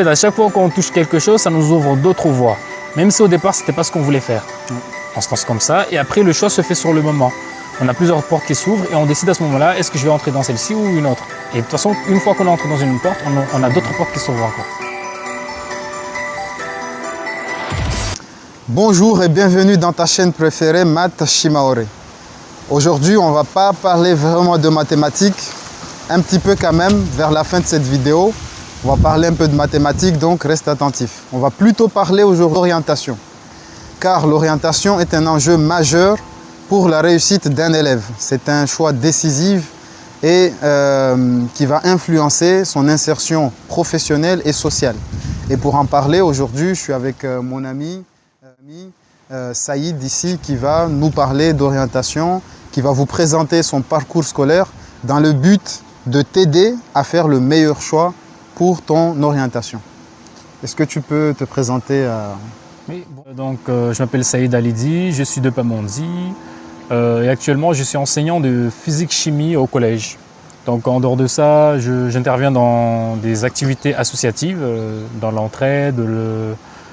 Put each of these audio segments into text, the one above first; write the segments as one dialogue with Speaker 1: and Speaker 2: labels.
Speaker 1: À chaque fois qu'on touche quelque chose, ça nous ouvre d'autres voies. Même si au départ, ce n'était pas ce qu'on voulait faire. On se lance comme ça et après, le choix se fait sur le moment. On a plusieurs portes qui s'ouvrent et on décide à ce moment-là, est-ce que je vais entrer dans celle-ci ou une autre. Et de toute façon, une fois qu'on entre dans une porte, on a d'autres portes qui s'ouvrent encore.
Speaker 2: Bonjour et bienvenue dans ta chaîne préférée, Math Shimaore. Aujourd'hui, on ne va pas parler vraiment de mathématiques, un petit peu quand même vers la fin de cette vidéo. On va parler un peu de mathématiques, donc reste attentif. On va plutôt parler aujourd'hui d'orientation, car l'orientation est un enjeu majeur pour la réussite d'un élève. C'est un choix décisif et qui va influencer son insertion professionnelle et sociale. Et pour en parler aujourd'hui, je suis avec mon ami Saïd ici qui va nous parler d'orientation, qui va vous présenter son parcours scolaire dans le but de t'aider à faire le meilleur choix pour ton orientation. Est-ce que tu peux te présenter
Speaker 1: Oui, donc je m'appelle Saïd Alidi, je suis de Pamandzi et actuellement je suis enseignant de physique-chimie au collège. Donc en dehors de ça, j'interviens dans des activités associatives, dans l'entraide,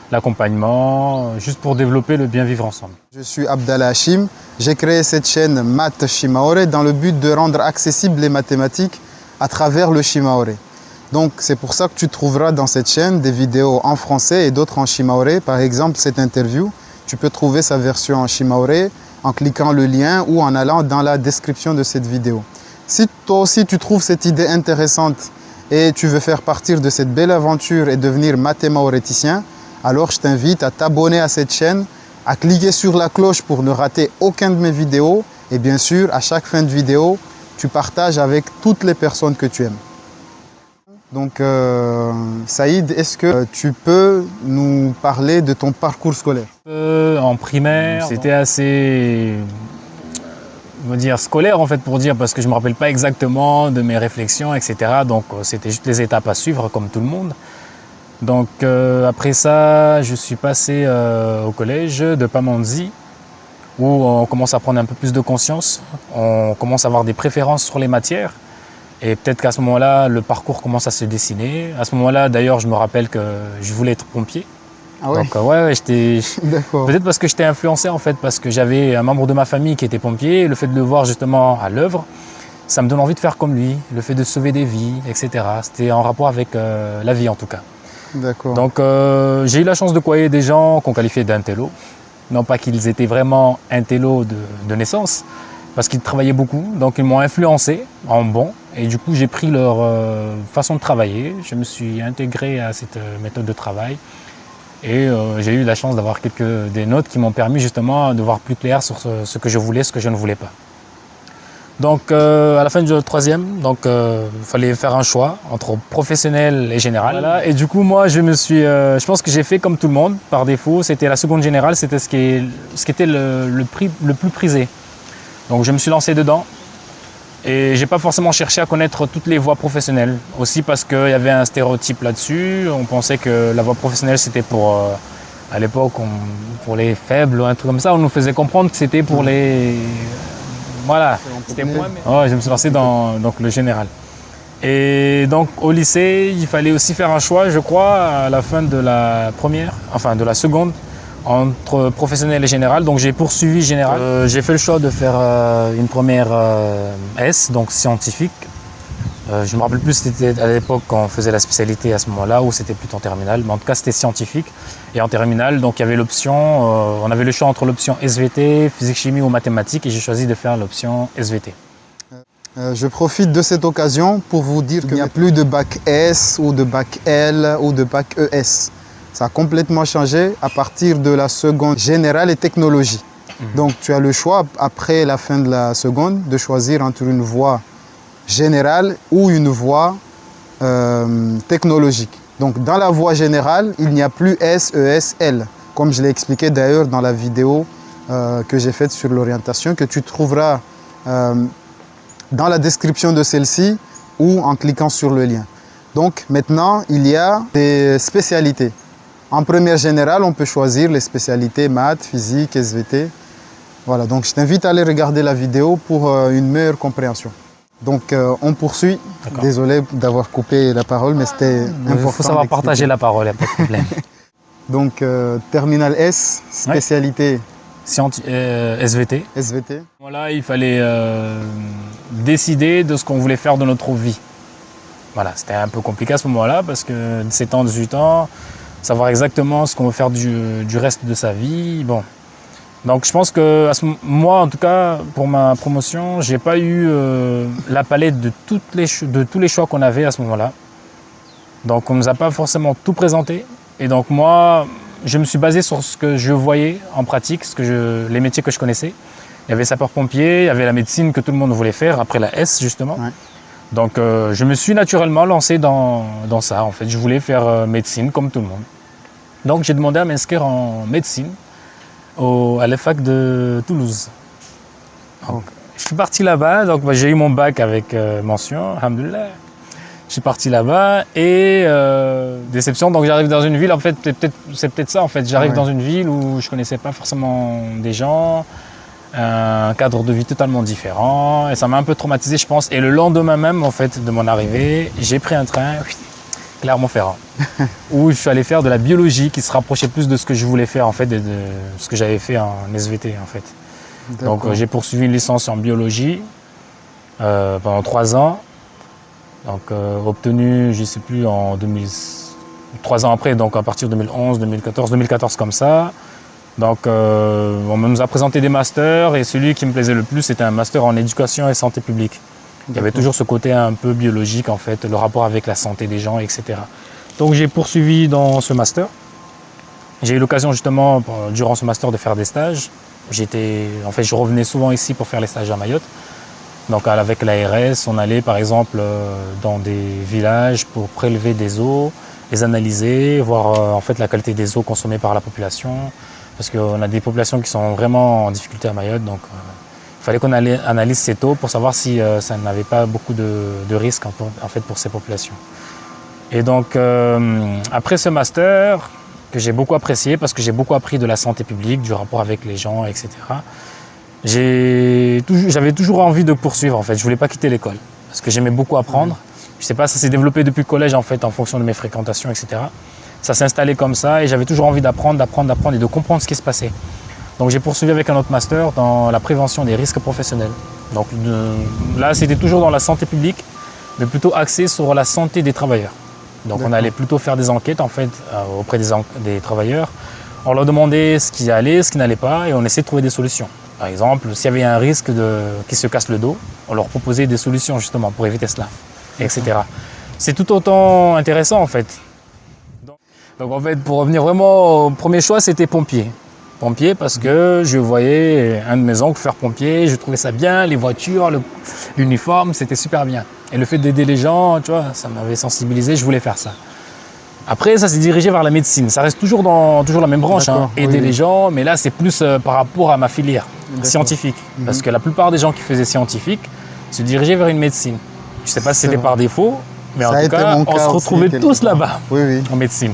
Speaker 1: l'accompagnement, juste pour développer le bien vivre ensemble.
Speaker 2: Je suis Abdallah Hachim. J'ai créé cette chaîne Math Shimaore dans le but de rendre accessibles les mathématiques à travers le Shimaore. Donc c'est pour ça que tu trouveras dans cette chaîne des vidéos en français et d'autres en Shimaore. Par exemple, cette interview, tu peux trouver sa version en Shimaore en cliquant le lien ou en allant dans la description de cette vidéo. Si toi aussi tu trouves cette idée intéressante et tu veux faire partie de cette belle aventure et devenir mathémaoréticien, alors je t'invite à t'abonner à cette chaîne, à cliquer sur la cloche pour ne rater aucune de mes vidéos et bien sûr, à chaque fin de vidéo, tu partages avec toutes les personnes que tu aimes. Donc Saïd, est-ce que tu peux nous parler de ton parcours scolaire?
Speaker 1: En primaire, c'était assez on va dire scolaire en fait pour dire parce que je ne me rappelle pas exactement de mes réflexions, etc. Donc c'était juste les étapes à suivre comme tout le monde. Donc après ça, je suis passé au collège de Pamandzi où on commence à prendre un peu plus de conscience, on commence à avoir des préférences sur les matières et peut-être qu'à ce moment-là, le parcours commence à se dessiner. À ce moment-là, d'ailleurs, je me rappelle que je voulais être pompier.
Speaker 2: Ah ouais.
Speaker 1: Donc ouais, j'étais
Speaker 2: D'accord.
Speaker 1: peut-être parce que j'étais influencé en fait, parce que j'avais un membre de ma famille qui était pompier et le fait de le voir justement à l'œuvre, ça me donne envie de faire comme lui, le fait de sauver des vies, etc. C'était en rapport avec la vie en tout cas.
Speaker 2: D'accord.
Speaker 1: Donc j'ai eu la chance de côtoyer des gens qu'on qualifiait d'intello. Non pas qu'ils étaient vraiment intello de naissance, parce qu'ils travaillaient beaucoup, donc ils m'ont influencé en bon. Et du coup j'ai pris leur façon de travailler, je me suis intégré à cette méthode de travail. Et j'ai eu la chance d'avoir des notes qui m'ont permis justement de voir plus clair sur ce que je voulais, ce que je ne voulais pas. Donc à la fin du troisième, il fallait faire un choix entre professionnel et général. Voilà. Et du coup moi je pense que j'ai fait comme tout le monde par défaut. C'était la seconde générale, c'était ce qui était le plus prisé. Donc je me suis lancé dedans et j'ai pas forcément cherché à connaître toutes les voies professionnelles. Aussi parce qu'il y avait un stéréotype là-dessus. On pensait que la voie professionnelle c'était pour à l'époque pour les faibles ou un truc comme ça. On nous faisait comprendre que c'était pour les voilà, c'était moi. Ouais, je me suis lancé dans donc, le général. Et donc au lycée, il fallait aussi faire un choix, je crois, à la fin de la première, enfin de la seconde, entre professionnel et général. Donc j'ai poursuivi général. J'ai fait le choix de faire une première S, donc scientifique. Je ne me rappelle plus si c'était à l'époque quand on faisait la spécialité à ce moment-là ou c'était plutôt en terminale, mais en tout cas c'était scientifique. Et en terminale, donc il y avait l'option, on avait le choix entre l'option SVT, physique, chimie ou mathématiques et j'ai choisi de faire l'option SVT.
Speaker 2: Je profite de cette occasion pour vous dire qu'il n'y a plus de bac S ou de bac L ou de bac ES. Ça a complètement changé à partir de la seconde générale et technologie. Donc tu as le choix après la fin de la seconde de choisir entre une voie générale ou une voie technologique. Donc dans la voie générale, il n'y a plus S, ES, L, comme je l'ai expliqué d'ailleurs dans la vidéo que j'ai faite sur l'orientation, que tu trouveras dans la description de celle-ci ou en cliquant sur le lien. Donc maintenant, il y a des spécialités. En première générale, on peut choisir les spécialités maths, physique, SVT. Voilà, donc je t'invite à aller regarder la vidéo pour une meilleure compréhension. Donc on poursuit.
Speaker 1: D'accord.
Speaker 2: Désolé d'avoir coupé la parole, mais c'était important.
Speaker 1: Il faut savoir
Speaker 2: d'expliquer.
Speaker 1: partager la parole, il n'y a pas de problème.
Speaker 2: Donc terminal S, spécialité
Speaker 1: SVT.
Speaker 2: SVT.
Speaker 1: Voilà, il fallait décider de ce qu'on voulait faire de notre vie. Voilà, c'était un peu compliqué à ce moment-là parce que 17 ans, 18 ans, savoir exactement ce qu'on veut faire du reste de sa vie. Bon. Donc je pense que moi, en tout cas, pour ma promotion, j'ai pas eu la palette de tous les choix qu'on avait à ce moment-là. Donc on nous a pas forcément tout présenté. Et donc moi, je me suis basé sur ce que je voyais en pratique, les métiers que je connaissais. Il y avait sapeur-pompier, il y avait la médecine que tout le monde voulait faire, après la S justement. Ouais. Donc je me suis naturellement lancé dans ça. En fait, je voulais faire médecine comme tout le monde. Donc j'ai demandé à m'inscrire en médecine à la fac de Toulouse. Donc, je suis parti là-bas, donc j'ai eu mon bac avec mention, alhamdoulilah. Je suis parti là-bas et déception, donc j'arrive dans une ville, en fait, c'est peut-être ça en fait, j'arrive dans une ville où je connaissais pas forcément des gens, un cadre de vie totalement différent et ça m'a un peu traumatisé je pense. Et le lendemain même en fait de mon arrivée, j'ai pris un train, Clermont-Ferrand, où je suis allé faire de la biologie qui se rapprochait plus de ce que je voulais faire en fait, de ce que j'avais fait en SVT en fait. Donc j'ai poursuivi une licence en biologie pendant 3 ans. Donc obtenu, je ne sais plus, 3 ans après, donc à partir de 2011, 2014 comme ça. Donc on nous a présenté des masters et celui qui me plaisait le plus, c'était un master en éducation et santé publique. Il y avait toujours ce côté un peu biologique en fait, le rapport avec la santé des gens, etc. Donc j'ai poursuivi dans ce master. J'ai eu l'occasion justement, durant ce master, de faire des stages. Je revenais souvent ici pour faire les stages à Mayotte. Donc avec l'ARS, on allait par exemple dans des villages pour prélever des eaux, les analyser, voir en fait la qualité des eaux consommées par la population. Parce qu'on a des populations qui sont vraiment en difficulté à Mayotte. Donc il fallait qu'on analyse cette eau pour savoir si ça n'avait pas beaucoup de risques en fait, pour ces populations. Et donc après ce master, que j'ai beaucoup apprécié parce que j'ai beaucoup appris de la santé publique, du rapport avec les gens, etc. J'avais toujours envie de poursuivre en fait, je voulais pas quitter l'école parce que j'aimais beaucoup apprendre. Je sais pas, ça s'est développé depuis le collège en fait, en fonction de mes fréquentations, etc. Ça s'est installé comme ça et j'avais toujours envie d'apprendre et de comprendre ce qui se passait. Donc j'ai poursuivi avec un autre master dans la prévention des risques professionnels. Donc là c'était toujours dans la santé publique, mais plutôt axé sur la santé des travailleurs. Donc on allait plutôt faire des enquêtes en fait auprès des travailleurs. On leur demandait ce qui allait, ce qui n'allait pas et on essayait de trouver des solutions. Par exemple, s'il y avait un risque qu'ils se cassent le dos, on leur proposait des solutions justement pour éviter cela, etc. C'est tout autant intéressant en fait. Donc en fait, pour revenir vraiment au premier choix, c'était pompier. Pompier parce que je voyais un de mes oncles faire pompier, je trouvais ça bien, les voitures, l'uniforme, c'était super bien. Et le fait d'aider les gens, tu vois, ça m'avait sensibilisé, je voulais faire ça. Après, ça s'est dirigé vers la médecine. Ça reste toujours la même branche, hein, aider les gens, mais là, c'est plus par rapport à ma filière scientifique. Parce que la plupart des gens qui faisaient scientifique se dirigeaient vers une médecine. Je ne sais pas si c'était par défaut, mais en tout cas, on se retrouvait tous là-bas en médecine.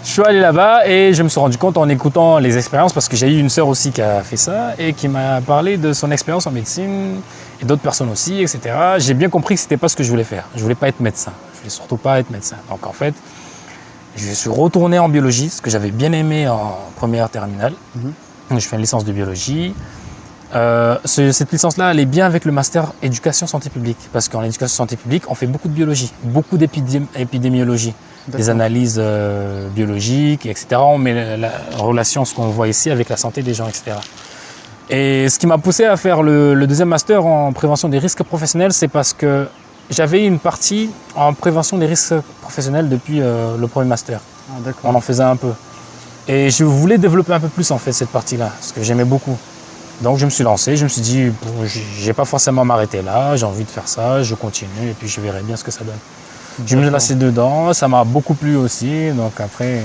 Speaker 1: Je suis allé là-bas et je me suis rendu compte en écoutant les expériences, parce que j'ai eu une sœur aussi qui a fait ça et qui m'a parlé de son expérience en médecine et d'autres personnes aussi, etc. J'ai bien compris que ce n'était pas ce que je voulais faire. Je ne voulais pas être médecin. Je ne voulais surtout pas être médecin. Donc en fait, je suis retourné en biologie, ce que j'avais bien aimé en première terminale. Je fais une licence de biologie. Cette licence-là, elle est bien avec le master éducation santé publique, parce qu'en éducation santé publique, on fait beaucoup de biologie, beaucoup d'épidémiologie, des analyses biologiques, etc. On met la relation, ce qu'on voit ici, avec la santé des gens, etc. Et ce qui m'a poussé à faire le deuxième master en prévention des risques professionnels, c'est parce que j'avais une partie en prévention des risques professionnels depuis le premier master. On en faisait un peu. Et je voulais développer un peu plus en fait cette partie-là, parce que j'aimais beaucoup. Donc je me suis lancé, je me suis dit, bon, je n'ai pas forcément m'arrêter là, j'ai envie de faire ça, je continue et puis je verrai bien ce que ça donne. Je me suis lancé dedans, ça m'a beaucoup plu aussi, donc après,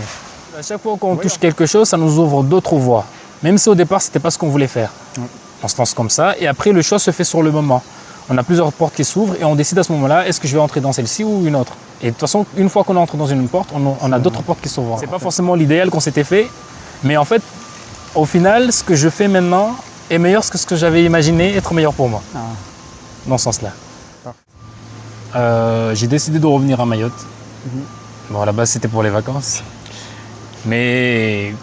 Speaker 1: à chaque fois qu'on touche quelque chose, ça nous ouvre d'autres voies. Même si au départ, ce n'était pas ce qu'on voulait faire. On se lance comme ça et après le choix se fait sur le moment. On a plusieurs portes qui s'ouvrent et on décide à ce moment-là, est-ce que je vais entrer dans celle-ci ou une autre. Et de toute façon, une fois qu'on entre dans une porte, on a d'autres portes qui s'ouvrent. Ce n'est pas forcément l'idéal qu'on s'était fait, mais en fait, au final, ce que je fais maintenant est meilleur que ce que j'avais imaginé être meilleur pour moi. Dans ce sens-là. j'ai décidé de revenir à Mayotte. Bon, à la base, c'était pour les vacances. Mais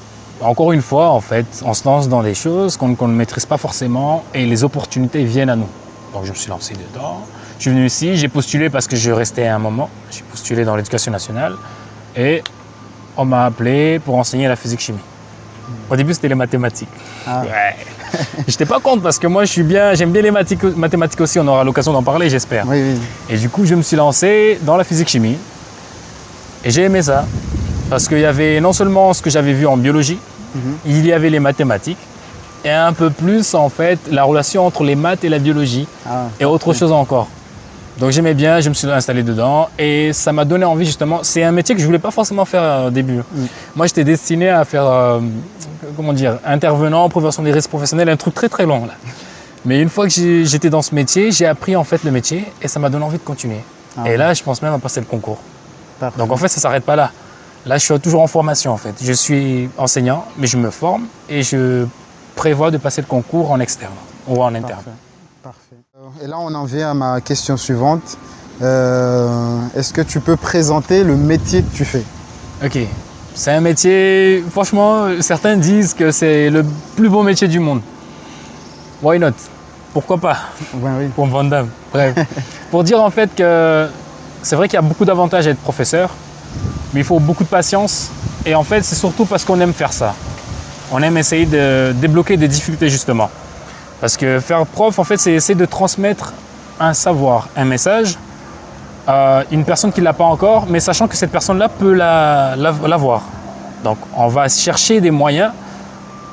Speaker 1: encore une fois, en fait, on se lance dans des choses qu'on ne maîtrise pas forcément et les opportunités viennent à nous. Donc, je me suis lancé dedans. Je suis venu ici, j'ai postulé parce que je restais un moment. J'ai postulé dans l'éducation nationale et on m'a appelé pour enseigner la physique-chimie. Au début, c'était les mathématiques.
Speaker 2: Ah.
Speaker 1: Ouais. J'étais pas contre parce que moi, j'aime bien les mathématiques aussi. On aura l'occasion d'en parler, j'espère.
Speaker 2: Oui, oui.
Speaker 1: Et du coup, je me suis lancé dans la physique-chimie. Et j'ai aimé ça. Parce qu'il y avait non seulement ce que j'avais vu en biologie, il y avait les mathématiques. Et un peu plus, en fait, la relation entre les maths et la biologie. Et autre chose encore. Donc j'aimais bien, je me suis installé dedans et ça m'a donné envie justement. C'est un métier que je ne voulais pas forcément faire au début. Moi j'étais destiné à faire, comment dire, intervenant, prévention des risques professionnels, un truc très très long. Là. Mais une fois que j'étais dans ce métier, j'ai appris en fait le métier et ça m'a donné envie de continuer. Et là je pense même à passer le concours.
Speaker 2: Parfait.
Speaker 1: Donc en fait ça ne s'arrête pas là. Là je suis toujours en formation en fait. Je suis enseignant mais je me forme et je prévois de passer le concours en externe ou en interne.
Speaker 2: Parfait. Et là, on en vient à ma question suivante. Est-ce que tu peux présenter le métier que tu fais?
Speaker 1: Ok. C'est un métier, franchement, certains disent que c'est le plus beau métier du monde. Why not? Pourquoi pas?
Speaker 2: Ben oui.
Speaker 1: Pour Van Damme. Bref. Pour dire en fait que c'est vrai qu'il y a beaucoup d'avantages à être professeur, mais il faut beaucoup de patience. Et en fait, c'est surtout parce qu'on aime faire ça. On aime essayer de débloquer des difficultés justement. Parce que faire prof, en fait, c'est essayer de transmettre un savoir, un message à une personne qui ne l'a pas encore, mais sachant que cette personne-là peut l'avoir. Donc, on va chercher des moyens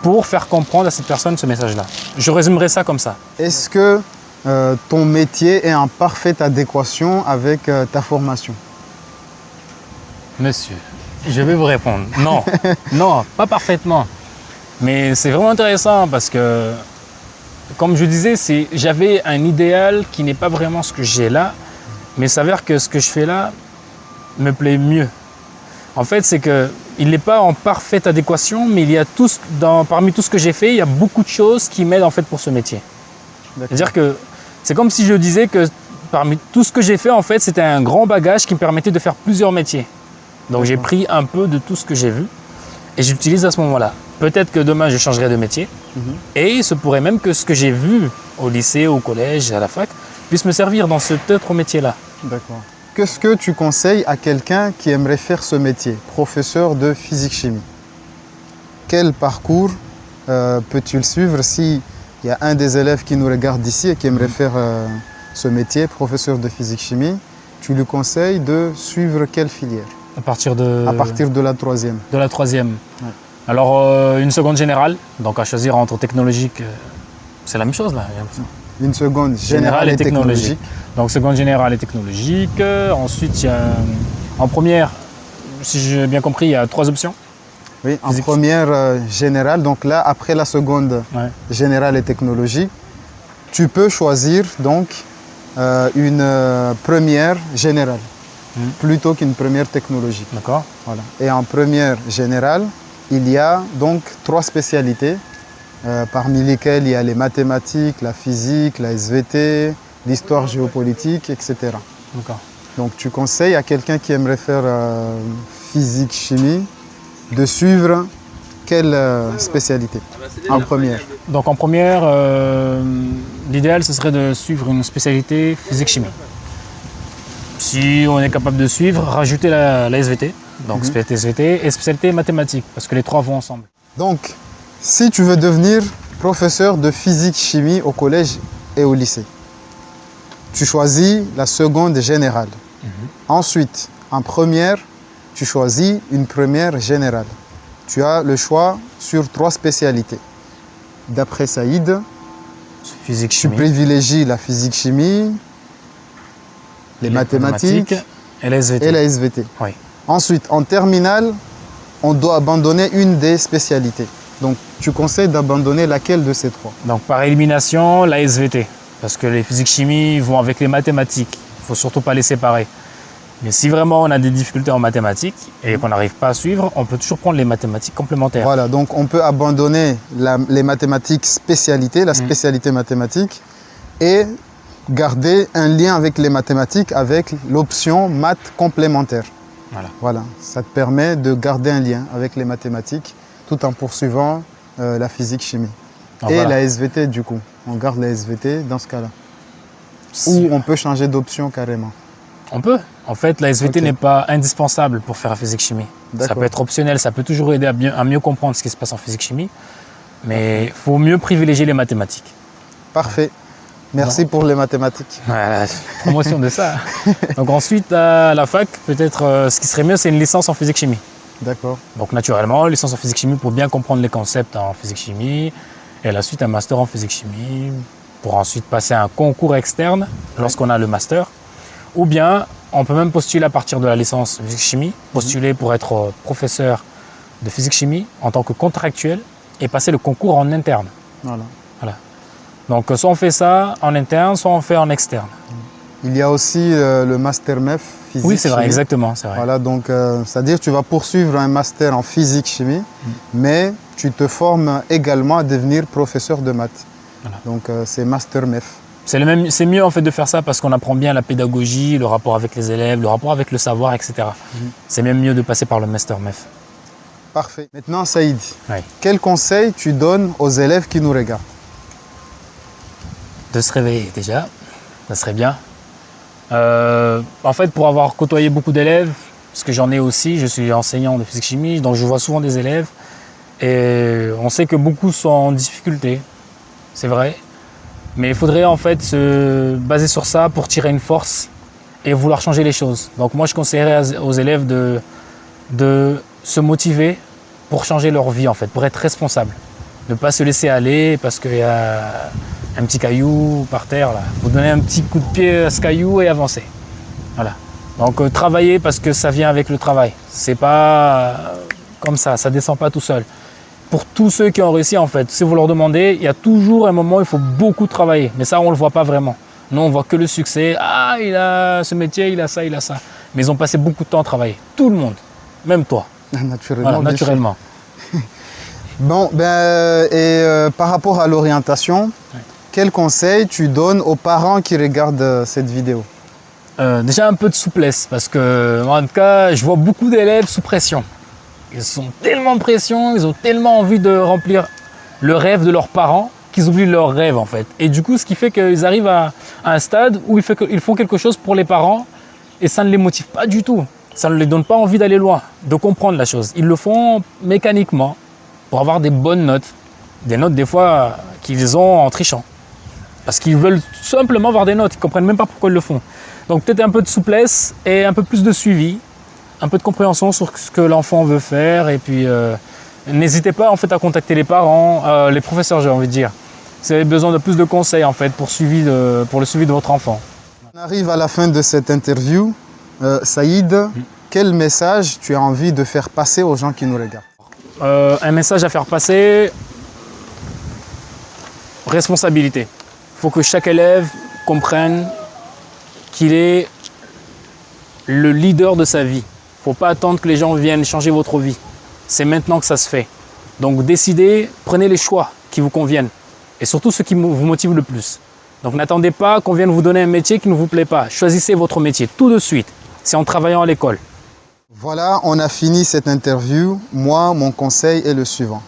Speaker 1: pour faire comprendre à cette personne ce message-là. Je résumerai ça comme ça.
Speaker 2: Est-ce que ton métier est en parfaite adéquation avec ta formation?
Speaker 1: Monsieur, je vais vous répondre. Non, non, pas parfaitement. Mais c'est vraiment intéressant parce que comme je disais, j'avais un idéal qui n'est pas vraiment ce que j'ai là, mais il s'avère que ce que je fais là me plaît mieux. En fait, c'est qu'il n'est pas en parfaite adéquation, mais il y a parmi tout ce que j'ai fait, il y a beaucoup de choses qui m'aident en fait pour ce métier. C'est-à-dire que c'est comme si je disais que parmi tout ce que j'ai fait, en fait, c'était un grand bagage qui me permettait de faire plusieurs métiers. Donc j'ai pris un peu de tout ce que j'ai vu et j'utilise à ce moment-là. Peut-être que demain, je changerai de métier. Et il se pourrait même que ce que j'ai vu au lycée, au collège, à la fac, puisse me servir dans cet autre métier-là.
Speaker 2: D'accord. Qu'est-ce que tu conseilles à quelqu'un qui aimerait faire ce métier, professeur de physique-chimie? Quel parcours peut-il suivre s'il y a un des élèves qui nous regarde ici et qui aimerait faire ce métier, professeur de physique-chimie? Tu lui conseilles de suivre quelle filière?
Speaker 1: À partir de
Speaker 2: la troisième.
Speaker 1: De la troisième. Ouais. Alors, une seconde générale, donc à choisir entre technologique, c'est la même chose là.
Speaker 2: Une seconde générale et technologique.
Speaker 1: Donc, seconde générale et technologique. Ensuite, il y a, en première, si j'ai bien compris, il y a 3 options.
Speaker 2: Oui, en première générale, donc là, après la seconde générale et technologique, tu peux choisir donc une première générale plutôt qu'une première technologique.
Speaker 1: D'accord.
Speaker 2: Voilà. Et en première générale, il y a donc 3 spécialités, parmi lesquelles il y a les mathématiques, la physique, la SVT, l'histoire géopolitique, etc.
Speaker 1: D'accord.
Speaker 2: Donc tu conseilles à quelqu'un qui aimerait faire physique-chimie de suivre quelle spécialité en première?
Speaker 1: Donc en première, l'idéal ce serait de suivre une spécialité physique-chimie. Si on est capable de suivre, rajouter la SVT, donc spécialité SVT et spécialité mathématiques, parce que les 3 vont ensemble.
Speaker 2: Donc, si tu veux devenir professeur de physique-chimie au collège et au lycée, tu choisis la seconde générale. Ensuite, en première, tu choisis une première générale. Tu as le choix sur 3 spécialités. D'après Saïd, tu privilégies la physique-chimie, les mathématiques
Speaker 1: et la
Speaker 2: SVT.
Speaker 1: Oui.
Speaker 2: Ensuite, en terminale, on doit abandonner une des spécialités. Donc, tu conseilles d'abandonner laquelle de ces 3?
Speaker 1: Donc, par élimination, la SVT. Parce que les physiques-chimie vont avec les mathématiques. Il ne faut surtout pas les séparer. Mais si vraiment on a des difficultés en mathématiques et qu'on n'arrive pas à suivre, on peut toujours prendre les mathématiques complémentaires.
Speaker 2: Voilà, donc on peut abandonner les mathématiques spécialité, la spécialité mathématique, et garder un lien avec les mathématiques avec l'option maths complémentaire. Voilà, ça te permet de garder un lien avec les mathématiques tout en poursuivant la physique-chimie. Et la SVT du coup, on garde la SVT dans ce cas-là. Ou on peut changer d'option carrément. On peut.
Speaker 1: En fait, la SVT n'est pas indispensable pour faire la physique-chimie. Ça peut être optionnel, ça peut toujours aider à mieux comprendre ce qui se passe en physique-chimie. Mais il faut mieux privilégier les mathématiques.
Speaker 2: Parfait. Merci pour les mathématiques.
Speaker 1: Voilà, promotion de ça. Donc ensuite, à la fac, peut-être ce qui serait mieux, c'est une licence en physique-chimie.
Speaker 2: D'accord.
Speaker 1: Donc naturellement, licence en physique-chimie pour bien comprendre les concepts en physique-chimie. Et à la suite, un master en physique-chimie pour ensuite passer un concours externe lorsqu'on a le master. Ou bien, on peut même postuler à partir de la licence physique-chimie, postuler pour être professeur de physique-chimie en tant que contractuel et passer le concours en interne. Voilà. Donc, soit on fait ça en interne, soit on fait en externe.
Speaker 2: Il y a aussi le master MEF physique.
Speaker 1: Oui, c'est vrai, exactement. Vrai.
Speaker 2: Voilà, donc c'est-à-dire que tu vas poursuivre un master en physique-chimie, mais tu te formes également à devenir professeur de maths. Voilà. Donc, c'est master MEF.
Speaker 1: C'est mieux en fait de faire ça parce qu'on apprend bien la pédagogie, le rapport avec les élèves, le rapport avec le savoir, etc. C'est même mieux de passer par le master MEF.
Speaker 2: Parfait. Maintenant, Saïd, quel conseil tu donnes aux élèves qui nous regardent?
Speaker 1: De se réveiller déjà, ça serait bien. En fait, pour avoir côtoyé beaucoup d'élèves, parce que j'en ai aussi, je suis enseignant de physique-chimie, donc je vois souvent des élèves et on sait que beaucoup sont en difficulté, c'est vrai. Mais il faudrait en fait se baser sur ça pour tirer une force et vouloir changer les choses. Donc moi, je conseillerais aux élèves de se motiver pour changer leur vie en fait, pour être responsable. Ne pas se laisser aller parce qu'il y a un petit caillou par terre. Il faut donner un petit coup de pied à ce caillou et avancer. Voilà. Donc travailler parce que ça vient avec le travail. C'est pas comme ça ne descend pas tout seul. Pour tous ceux qui ont réussi en fait, si vous leur demandez, il y a toujours un moment où il faut beaucoup travailler. Mais ça, on ne le voit pas vraiment. Nous, on voit que le succès. Ah, il a ce métier, il a ça, il a ça. Mais ils ont passé beaucoup de temps à travailler. Tout le monde, même toi.
Speaker 2: Naturellement.
Speaker 1: Voilà, naturellement.
Speaker 2: Bon, par rapport à l'orientation, quel conseil tu donnes aux parents qui regardent cette vidéo?
Speaker 1: Déjà un peu de souplesse, parce que en tout cas, je vois beaucoup d'élèves sous pression. Ils sont tellement pression, ils ont tellement envie de remplir le rêve de leurs parents qu'ils oublient leur rêve en fait. Et du coup, ce qui fait qu'ils arrivent à un stade où ils font quelque chose pour les parents et ça ne les motive pas du tout. Ça ne les donne pas envie d'aller loin, de comprendre la chose. Ils le font mécaniquement pour avoir des bonnes notes. Des notes des fois qu'ils ont en trichant. Parce qu'ils veulent simplement avoir des notes, ils ne comprennent même pas pourquoi ils le font. Donc peut-être un peu de souplesse et un peu plus de suivi, un peu de compréhension sur ce que l'enfant veut faire. Et puis n'hésitez pas en fait à contacter les parents, les professeurs j'ai envie de dire. Si vous avez besoin de plus de conseils en fait pour le suivi de votre enfant.
Speaker 2: On arrive à la fin de cette interview. Saïd, quel message tu as envie de faire passer aux gens qui nous regardent?
Speaker 1: Un message à faire passer, responsabilité. Il faut que chaque élève comprenne qu'il est le leader de sa vie. Il ne faut pas attendre que les gens viennent changer votre vie. C'est maintenant que ça se fait. Donc décidez, prenez les choix qui vous conviennent. Et surtout ceux qui vous motivent le plus. Donc n'attendez pas qu'on vienne vous donner un métier qui ne vous plaît pas. Choisissez votre métier tout de suite. C'est en travaillant à l'école.
Speaker 2: Voilà, on a fini cette interview. Moi, mon conseil est le suivant.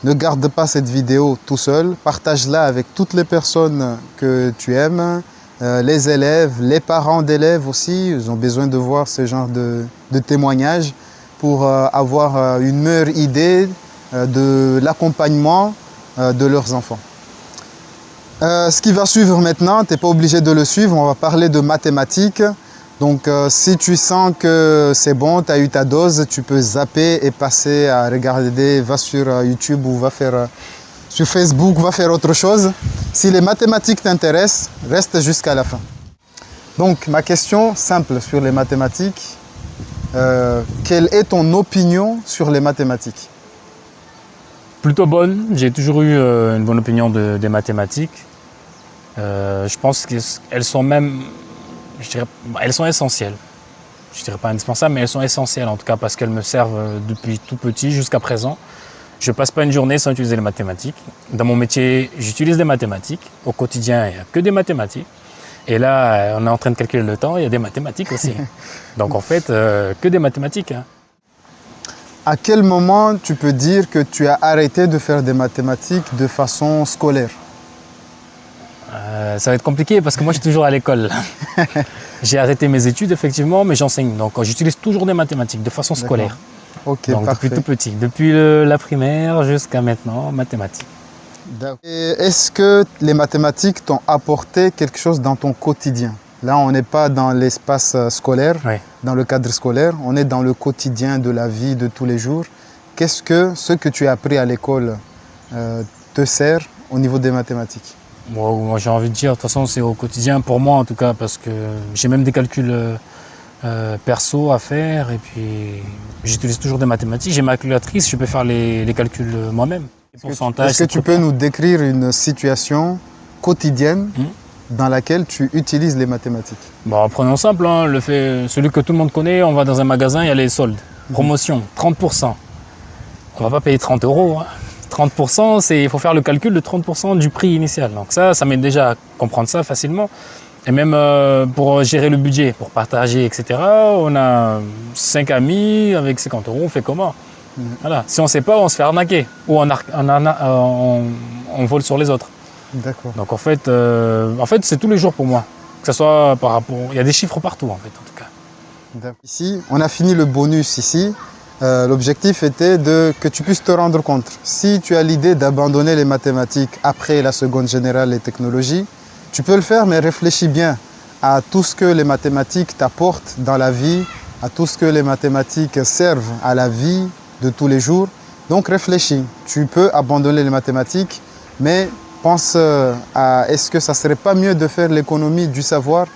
Speaker 2: Ne garde pas cette vidéo tout seul. Partage-la avec toutes les personnes que tu aimes, les élèves, les parents d'élèves aussi. Ils ont besoin de voir ce genre de témoignages pour avoir une meilleure idée de l'accompagnement de leurs enfants. Ce qui va suivre maintenant, tu n'es pas obligé de le suivre. On va parler de mathématiques. Donc si tu sens que c'est bon, tu as eu ta dose, tu peux zapper et passer à regarder, va sur YouTube ou va faire sur Facebook, va faire autre chose. Si les mathématiques t'intéressent, reste jusqu'à la fin. Donc ma question simple sur les mathématiques, quelle est ton opinion sur les mathématiques?
Speaker 1: Plutôt bonne, j'ai toujours eu une bonne opinion des mathématiques. Je pense qu'elles sont même... elles sont essentielles. Je ne dirais pas indispensables, mais elles sont essentielles en tout cas parce qu'elles me servent depuis tout petit jusqu'à présent. Je ne passe pas une journée sans utiliser les mathématiques. Dans mon métier, j'utilise des mathématiques. Au quotidien, il n'y a que des mathématiques. Et là, on est en train de calculer le temps, il y a des mathématiques aussi. Donc en fait, que des mathématiques. Hein.
Speaker 2: À quel moment tu peux dire que tu as arrêté de faire des mathématiques de façon scolaire?
Speaker 1: Ça va être compliqué parce que moi je suis toujours à l'école. J'ai arrêté mes études effectivement, mais j'enseigne. Donc j'utilise toujours des mathématiques de façon scolaire.
Speaker 2: Ok,
Speaker 1: donc
Speaker 2: parfait.
Speaker 1: depuis tout petit, depuis la primaire jusqu'à maintenant, mathématiques.
Speaker 2: Est-ce que les mathématiques t'ont apporté quelque chose dans ton quotidien? Là, on n'est pas dans l'espace scolaire,
Speaker 1: Oui.
Speaker 2: dans le cadre scolaire, on est dans le quotidien de la vie de tous les jours. Qu'est-ce que ce que tu as appris à l'école te sert au niveau des mathématiques?
Speaker 1: Moi j'ai envie de dire, de toute façon c'est au quotidien pour moi en tout cas, parce que j'ai même des calculs perso à faire et puis j'utilise toujours des mathématiques. J'ai ma calculatrice, je peux faire les calculs moi-même.
Speaker 2: Est-ce que tu peux nous décrire une situation quotidienne dans laquelle tu utilises les mathématiques?
Speaker 1: Bon, prenons simple, hein, celui que tout le monde connaît, on va dans un magasin, il y a les soldes. Promotion, 30%. On ne va pas payer 30 €. Hein. 30%, il faut faire le calcul de 30% du prix initial. Donc ça m'aide déjà à comprendre ça facilement. Et même pour gérer le budget, pour partager, etc., on a 5 amis, avec 50 €, on fait comment? Voilà. Si on ne sait pas, on se fait arnaquer. Ou on vole sur les autres.
Speaker 2: D'accord.
Speaker 1: Donc en fait c'est tous les jours pour moi. Que ce soit par rapport... Il y a des chiffres partout en fait, en tout cas.
Speaker 2: Ici, on a fini le bonus ici. L'objectif était que tu puisses te rendre compte. Si tu as l'idée d'abandonner les mathématiques après la seconde générale et technologie, tu peux le faire, mais réfléchis bien à tout ce que les mathématiques t'apportent dans la vie, à tout ce que les mathématiques servent à la vie de tous les jours. Donc réfléchis. Tu peux abandonner les mathématiques, mais pense à est-ce que ça ne serait pas mieux de faire l'économie du savoir,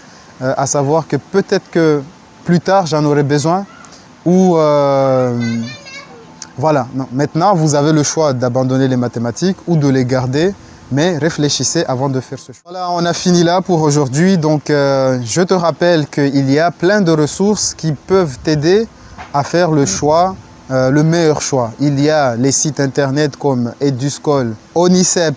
Speaker 2: à savoir que peut-être que plus tard j'en aurai besoin, ou voilà. Non. Maintenant vous avez le choix d'abandonner les mathématiques ou de les garder, mais réfléchissez avant de faire ce choix. Voilà, on a fini là pour aujourd'hui. Donc je te rappelle qu'il y a plein de ressources qui peuvent t'aider à faire le choix, le meilleur choix. Il y a les sites internet comme Eduscol, Onicep,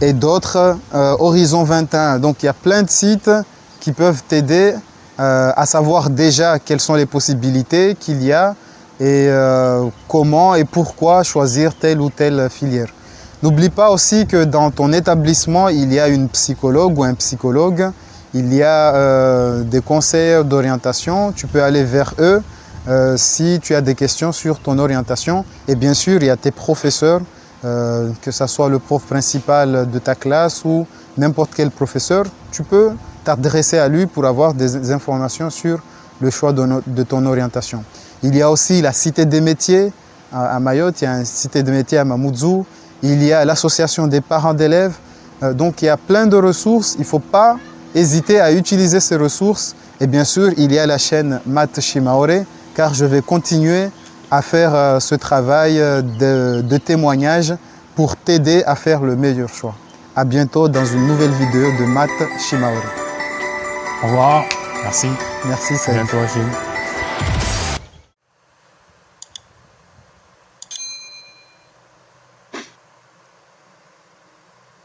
Speaker 2: et d'autres, Horizon 21. Donc il y a plein de sites qui peuvent t'aider à savoir déjà quelles sont les possibilités qu'il y a et comment et pourquoi choisir telle ou telle filière. N'oublie pas aussi que dans ton établissement, il y a une psychologue ou un psychologue, il y a des conseillers d'orientation, tu peux aller vers eux si tu as des questions sur ton orientation. Et bien sûr, il y a tes professeurs, que ce soit le prof principal de ta classe ou n'importe quel professeur, tu peux t'adresser à lui pour avoir des informations sur le choix de ton orientation. Il y a aussi la Cité des métiers à Mayotte, il y a une Cité des métiers à Mamoudzou, il y a l'association des parents d'élèves. Donc il y a plein de ressources, il ne faut pas hésiter à utiliser ces ressources. Et bien sûr, il y a la chaîne Math Shimaore, car je vais continuer à faire ce travail de témoignage pour t'aider à faire le meilleur choix. À bientôt dans une nouvelle vidéo de Math Shimaore.
Speaker 1: Au revoir, merci.
Speaker 2: Merci,
Speaker 1: À bientôt, Achille.